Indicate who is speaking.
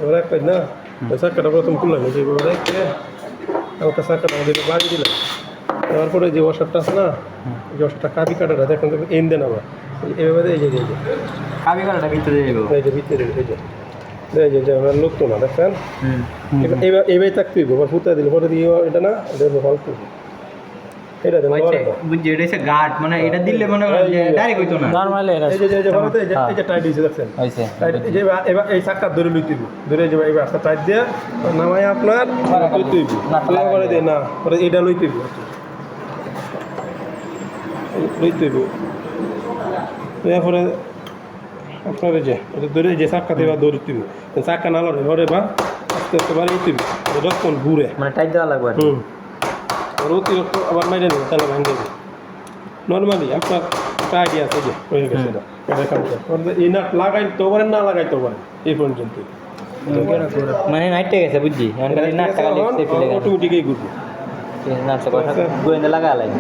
Speaker 1: ওরা একটা না ওই চাকাটা প্রথম খুললাম যেভাবে রেখে হালকা চাকাটা আমাদের বাড়ি দিলাম তারপরে যে ওয়াশারটা আছে না যে ওয়াশারটা কাবি কাটাটা দেখুন এন দেন আবার এভাবে এই যে
Speaker 2: কাবি কাটাটা ভিতরে যাবো
Speaker 1: এই যে ভিতরে এই যে আমার লোক তো না দেখছেন এবার এবার থাকতে আবার ফুটা দিলে পরে দিয়ে এটা না এটা ভালো এটা দেন
Speaker 2: বুঝছি এটা হচ্ছে গার্ড মানে এটা দিলে মনে হয় যে ডাইরেক্ট হইতো না
Speaker 3: নরমালি এটা
Speaker 1: এই যে ভালো এই যে টাইট দিয়েছে দেখছেন
Speaker 3: হইছে
Speaker 1: এই যে এবার এই চাকটা ধরে লইতে দিব ধরে যে এবার একটা টাইট দিয়ে নামাই আপনার লইতে দিব না করে দে না পরে এটা লইতে দিব লইতে দিব এরপরে আপনার এই যে এটা ধরে যে চাকটা দেওয়া ধরতে দিব চাকটা না লড়ে ধরে বা আস্তে আস্তে বাড়ি লইতে দিব যখন ঘুরে
Speaker 3: মানে টাইট দেওয়া লাগবে
Speaker 1: আর অতিরিক্ত আবার মাইরে নেবে তাহলে ভাঙে দেবে নর্মালি আপনার একটা আইডিয়া আছে যে হয়ে গেছে এটা কামটা এই নাট লাগাইতে পারেন না লাগাইতে পারেন এই পর্যন্ত
Speaker 3: মানে নাইটে গেছে বুঝছি নাটটা খালি সেফ লাগে
Speaker 1: অটোমেটিকই ঘুরবে
Speaker 3: নাটটা কথা গোয়েন্দা লাগা লাগে